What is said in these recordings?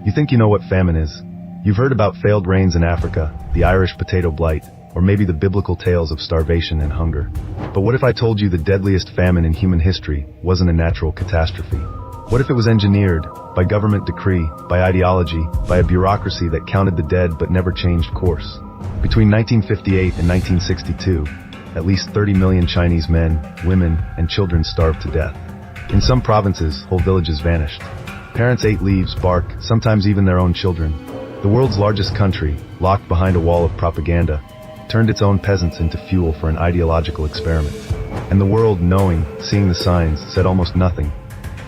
You think you know what famine is. You've heard about failed rains in Africa, the Irish potato blight, or maybe the biblical tales of starvation and hunger. But what if I told you the deadliest famine in human history wasn't a natural catastrophe? What if it was engineered, by government decree, by ideology, by a bureaucracy that counted the dead but never changed course? Between 1958 and 1962, at least 30 million Chinese men, women, and children starved to death. In some provinces, whole villages vanished. Parents ate leaves, bark, sometimes even their own children. The world's largest country, locked behind a wall of propaganda, turned its own peasants into fuel for an ideological experiment. And the world, knowing, seeing the signs, said almost nothing.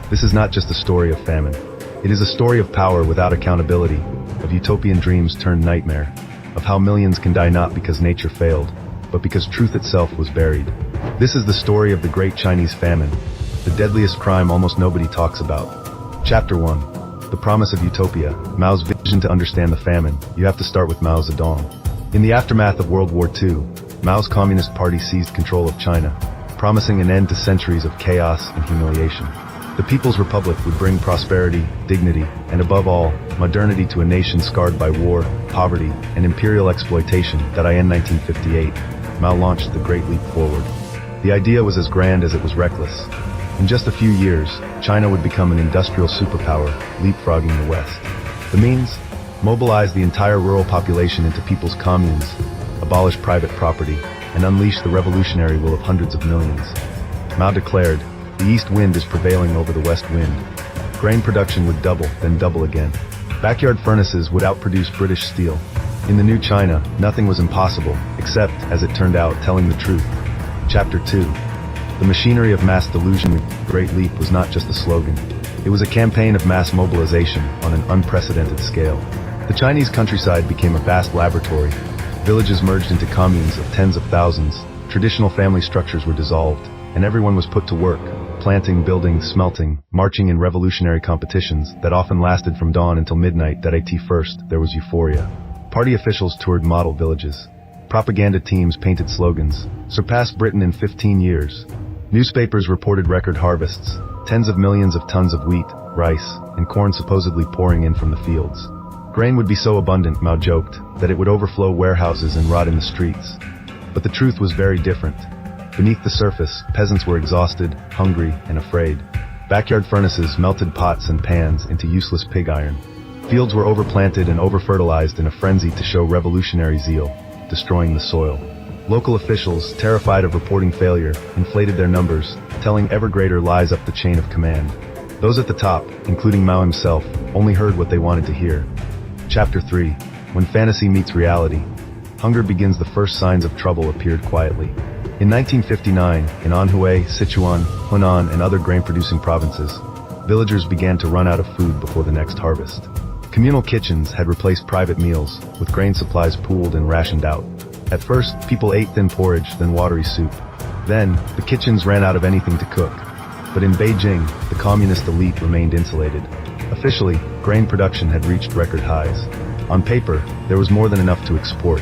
This is not just a story of famine. It is a story of power without accountability, of utopian dreams turned nightmare, of how millions can die not because nature failed, but because truth itself was buried. This is the story of the Great Chinese Famine, the deadliest crime almost nobody talks about. Chapter 1. The Promise of Utopia, Mao's vision. To understand the famine, you have to start with Mao Zedong. In the aftermath of World War II, Mao's Communist Party seized control of China, promising an end to centuries of chaos and humiliation. The People's Republic would bring prosperity, dignity, and above all, modernity to a nation scarred by war, poverty, and imperial exploitation. In 1958, Mao launched the Great Leap Forward. The idea was as grand as it was reckless. In just a few years, China would become an industrial superpower, leapfrogging the West. The means? Mobilize the entire rural population into people's communes, abolish private property, and unleash the revolutionary will of hundreds of millions. Mao declared, "The east wind is prevailing over the west wind." Grain production would double, then double again. Backyard furnaces would outproduce British steel. In the new China, nothing was impossible, except, as it turned out, telling the truth. Chapter 2. The machinery of mass delusion. The Great Leap was not just a slogan. It was a campaign of mass mobilization on an unprecedented scale. The Chinese countryside became a vast laboratory. Villages merged into communes of tens of thousands. Traditional family structures were dissolved, and everyone was put to work, planting, building, smelting, marching in revolutionary competitions that often lasted from dawn until midnight. First, there was euphoria. Party officials toured model villages. Propaganda teams painted slogans, "Surpass Britain in 15 years." Newspapers reported record harvests, tens of millions of tons of wheat, rice, and corn supposedly pouring in from the fields. Grain would be so abundant, Mao joked, that it would overflow warehouses and rot in the streets. But the truth was very different. Beneath the surface, peasants were exhausted, hungry, and afraid. Backyard furnaces melted pots and pans into useless pig iron. Fields were overplanted and overfertilized in a frenzy to show revolutionary zeal, destroying the soil. Local officials, terrified of reporting failure, inflated their numbers, telling ever greater lies up the chain of command. Those at the top, including Mao himself, only heard what they wanted to hear. Chapter 3. When fantasy meets reality. Hunger begins. The first signs of trouble appeared quietly. In 1959, in Anhui, Sichuan, Hunan, and other grain-producing provinces, villagers began to run out of food before the next harvest. Communal kitchens had replaced private meals, with grain supplies pooled and rationed out. At first, people ate thin porridge, then watery soup. Then, the kitchens ran out of anything to cook. But in Beijing, the communist elite remained insulated. Officially, grain production had reached record highs. On paper, there was more than enough to export.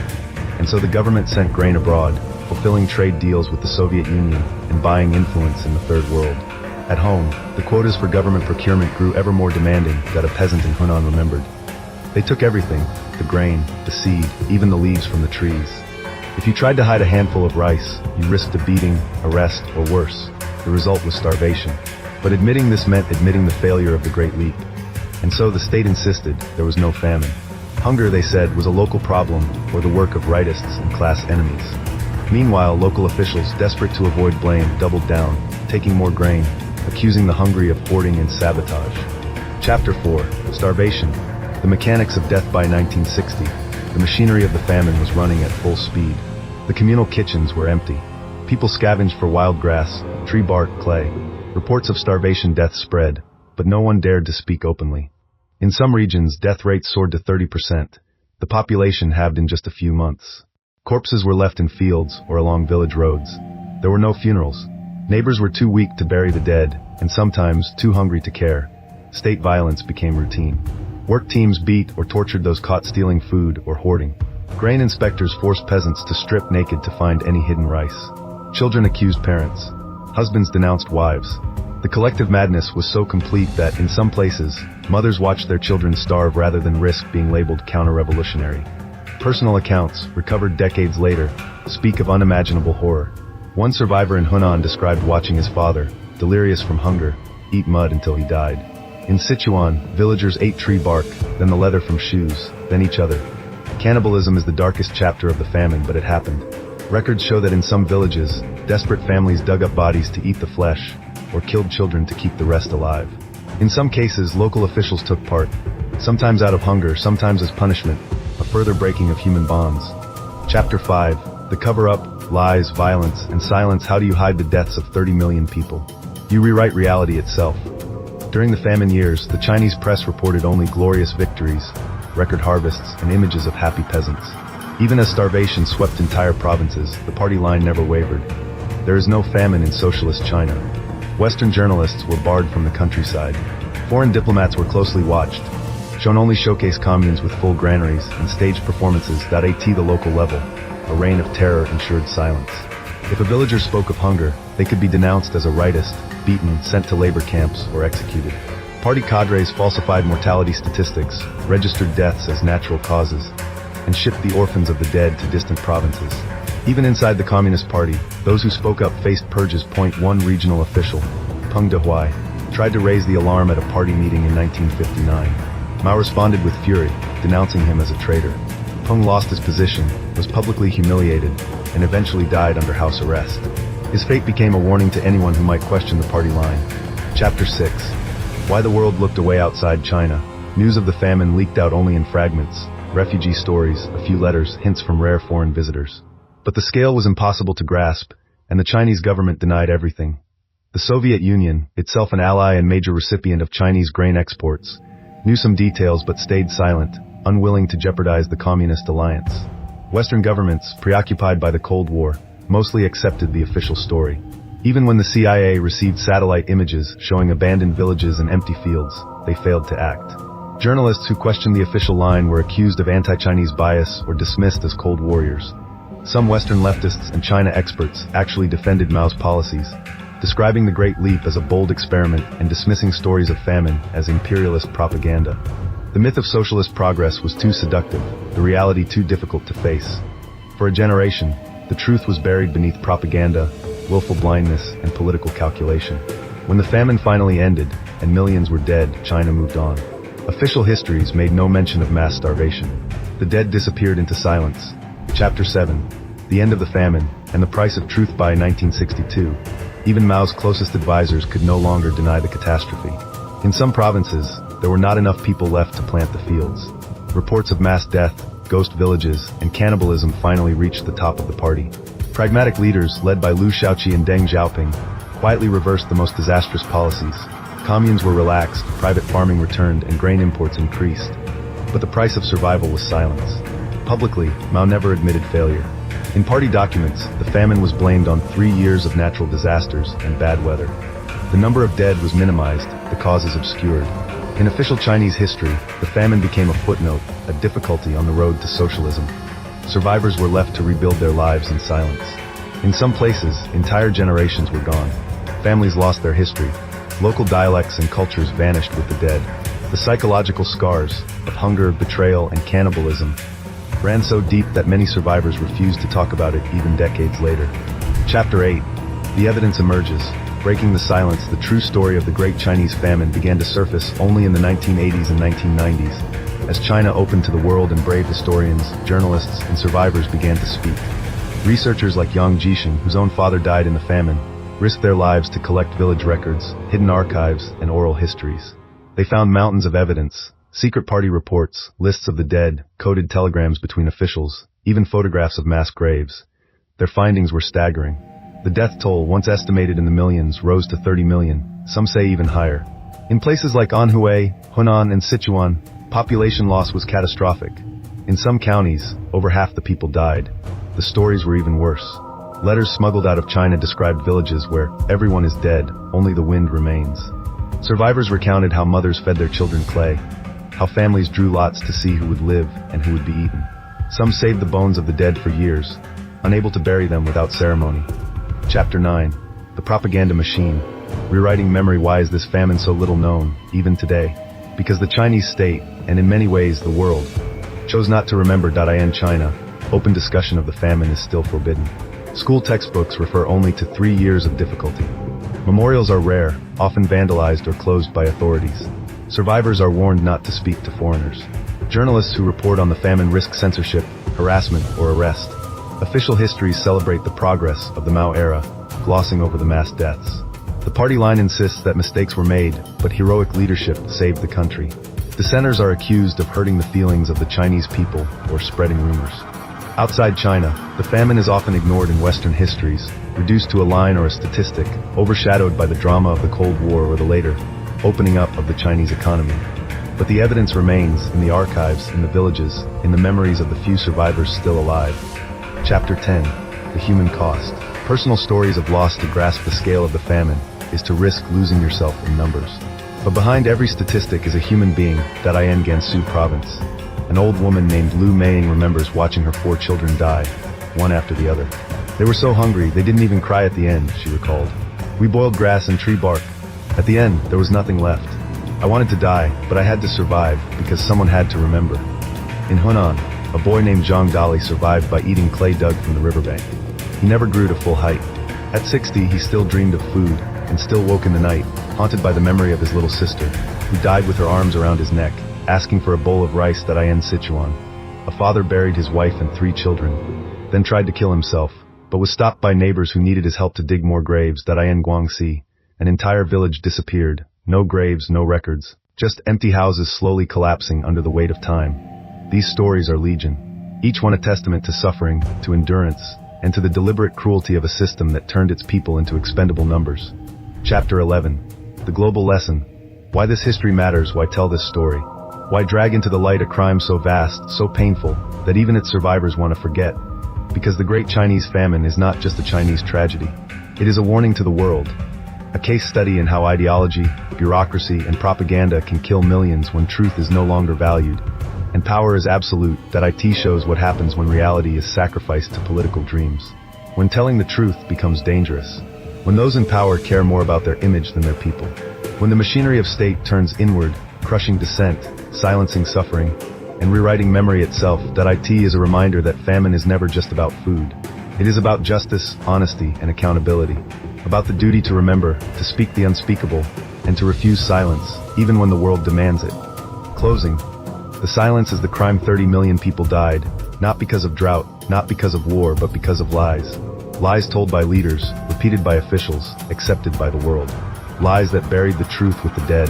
And so the government sent grain abroad, fulfilling trade deals with the Soviet Union and buying influence in the Third World. At home, the quotas for government procurement grew ever more demanding. A peasant in Hunan remembered. They took everything, the grain, the seed, even the leaves from the trees. If you tried to hide a handful of rice, you risked a beating, arrest, or worse. The result was starvation. But admitting this meant admitting the failure of the Great Leap. And so the state insisted there was no famine. Hunger, they said, was a local problem or the work of rightists and class enemies. Meanwhile, local officials, desperate to avoid blame, doubled down, taking more grain, accusing the hungry of hoarding and sabotage. Chapter 4. Starvation. The mechanics of death. By 1960, the machinery of the famine was running at full speed. The communal kitchens were empty. People scavenged for wild grass, tree bark, clay. Reports of starvation deaths spread, but no one dared to speak openly. In some regions, death rates soared to 30%. The population halved in just a few months. Corpses were left in fields or along village roads. There were no funerals. Neighbors were too weak to bury the dead, and sometimes too hungry to care. State violence became routine. Work teams beat or tortured those caught stealing food or hoarding. Grain inspectors forced peasants to strip naked to find any hidden rice. Children accused parents. Husbands denounced wives. The collective madness was so complete that, in some places, mothers watched their children starve rather than risk being labeled counter-revolutionary. Personal accounts, recovered decades later, speak of unimaginable horror. One survivor in Hunan described watching his father, delirious from hunger, eat mud until he died. In Sichuan, villagers ate tree bark, then the leather from shoes, then each other. Cannibalism is the darkest chapter of the famine, but it happened. Records show that in some villages, desperate families dug up bodies to eat the flesh, or killed children to keep the rest alive. In some cases, local officials took part, sometimes out of hunger, sometimes as punishment, a further breaking of human bonds. Chapter 5. The cover-up, lies, violence, and silence. How do you hide the deaths of 30 million people? You rewrite reality itself. During the famine years, the Chinese press reported only glorious victories, record harvests, and images of happy peasants. Even as starvation swept entire provinces, the party line never wavered. There is no famine in socialist China. Western journalists were barred from the countryside. Foreign diplomats were closely watched, shown only showcase communes with full granaries and staged performances. At the local level, a reign of terror ensured silence. If a villager spoke of hunger, they could be denounced as a rightist, beaten, sent to labor camps, or executed. Party cadres falsified mortality statistics, registered deaths as natural causes, and shipped the orphans of the dead to distant provinces. Even inside the Communist Party, those who spoke up faced purges. One regional official, Peng Dehuai, tried to raise the alarm at a party meeting in 1959. Mao responded with fury, denouncing him as a traitor. Peng lost his position, was publicly humiliated, and eventually died under house arrest. His fate became a warning to anyone who might question the party line. Chapter 6. Why the world looked away outside China. News of the famine leaked out only in fragments, refugee stories, a few letters, hints from rare foreign visitors. But the scale was impossible to grasp, and the Chinese government denied everything. The Soviet Union, itself an ally and major recipient of Chinese grain exports, knew some details but stayed silent, unwilling to jeopardize the communist alliance. Western governments, preoccupied by the Cold War, mostly accepted the official story. Even when the CIA received satellite images showing abandoned villages and empty fields, they failed to act. Journalists who questioned the official line were accused of anti-Chinese bias or dismissed as Cold Warriors. Some Western leftists and China experts actually defended Mao's policies, describing the Great Leap as a bold experiment and dismissing stories of famine as imperialist propaganda. The myth of socialist progress was too seductive, the reality too difficult to face. For a generation, the truth was buried beneath propaganda, willful blindness, and political calculation. When the famine finally ended, and millions were dead, China moved on. Official histories made no mention of mass starvation. The dead disappeared into silence. Chapter 7. The End of the Famine, and the Price of Truth. By 1962, even Mao's closest advisors could no longer deny the catastrophe. In some provinces, there were not enough people left to plant the fields. Reports of mass death, ghost villages, and cannibalism finally reached the top of the party. Pragmatic leaders, led by Liu Shaoqi and Deng Xiaoping, quietly reversed the most disastrous policies. Communes were relaxed, private farming returned, and grain imports increased. But the price of survival was silence. Publicly, Mao never admitted failure. In party documents, the famine was blamed on 3 years of natural disasters and bad weather. The number of dead was minimized, the causes obscured. In official Chinese history, the famine became a footnote, a difficulty on the road to socialism. Survivors were left to rebuild their lives in silence. In some places, entire generations were gone. Families lost their history. Local dialects and cultures vanished with the dead. The psychological scars of hunger, betrayal, and cannibalism ran so deep that many survivors refused to talk about it even decades later. Chapter 8. The evidence emerges. Breaking the silence, the true story of the Great Chinese Famine began to surface only in the 1980s and 1990s, as China opened to the world and brave historians, journalists, and survivors began to speak. Researchers like Yang Jishan, whose own father died in the famine, risked their lives to collect village records, hidden archives, and oral histories. They found mountains of evidence, secret party reports, lists of the dead, coded telegrams between officials, even photographs of mass graves. Their findings were staggering. The death toll, once estimated in the millions, rose to 30 million, some say even higher. In places like Anhui, Hunan, and Sichuan, population loss was catastrophic. In some counties, over half the people died. The stories were even worse. Letters smuggled out of China described villages where everyone is dead, only the wind remains. Survivors recounted how mothers fed their children clay, how families drew lots to see who would live and who would be eaten. Some saved the bones of the dead for years, unable to bury them without ceremony. Chapter 9. The Propaganda Machine, Rewriting memory. Why is this famine so little known, even today? Because the Chinese state, and in many ways the world, chose not to remember. In China, open discussion of the famine is still forbidden. School textbooks refer only to 3 years of difficulty. Memorials are rare, often vandalized or closed by authorities. Survivors are warned not to speak to foreigners. Journalists who report on the famine risk censorship, harassment, or arrest. Official histories celebrate the progress of the Mao era, glossing over the mass deaths. The party line insists that mistakes were made, but heroic leadership saved the country. Dissenters are accused of hurting the feelings of the Chinese people or spreading rumors. Outside China, the famine is often ignored in Western histories, reduced to a line or a statistic, overshadowed by the drama of the Cold War or the later opening up of the Chinese economy. But the evidence remains in the archives, in the villages, in the memories of the few survivors still alive. Chapter 10. The Human Cost. Personal stories of loss. To grasp the scale of the famine is to risk losing yourself in numbers. But behind every statistic is a human being. In Gansu province, an old woman named Lu Meiying remembers watching her 4 children die, one after the other. They were so hungry they didn't even cry at the end, she recalled. We boiled grass and tree bark. At the end, there was nothing left. I wanted to die, but I had to survive because someone had to remember. In Hunan, a boy named Zhang Dali survived by eating clay dug from the riverbank. He never grew to full height. At 60, he still dreamed of food and still woke in the night, haunted by the memory of his little sister, who died with her arms around his neck, asking for a bowl of rice. In Sichuan, a father buried his wife and 3 children, then tried to kill himself, but was stopped by neighbors who needed his help to dig more graves. In Guangxi, an entire village disappeared. No graves, no records, just empty houses slowly collapsing under the weight of time. These stories are legion, each one a testament to suffering, to endurance, and to the deliberate cruelty of a system that turned its people into expendable numbers. Chapter 11. The Global Lesson. Why this history matters. Why tell this story? Why drag into the light a crime so vast, so painful, that even its survivors want to forget? Because the Great Chinese Famine is not just a Chinese tragedy. It is a warning to the world. A case study in how ideology, bureaucracy, and propaganda can kill millions when truth is no longer valued, and power is absolute. It shows what happens when reality is sacrificed to political dreams. When telling the truth becomes dangerous. When those in power care more about their image than their people. When the machinery of state turns inward, crushing dissent, silencing suffering, and rewriting memory itself. It is a reminder that famine is never just about food. It is about justice, honesty, and accountability. About the duty to remember, to speak the unspeakable, and to refuse silence, even when the world demands it. Closing. The silence is the crime. 30 million people died, not because of drought, not because of war, but because of lies. Lies told by leaders, repeated by officials, accepted by the world. Lies that buried the truth with the dead,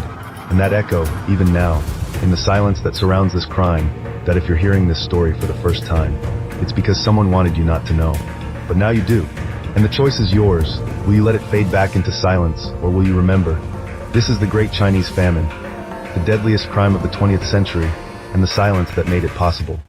and that echo, even now, in the silence that surrounds this crime. If you're hearing this story for the first time, it's because someone wanted you not to know. But now you do. And the choice is yours. Will you let it fade back into silence, or will you remember? This is the Great Chinese Famine, the deadliest crime of the 20th century, and the silence that made it possible.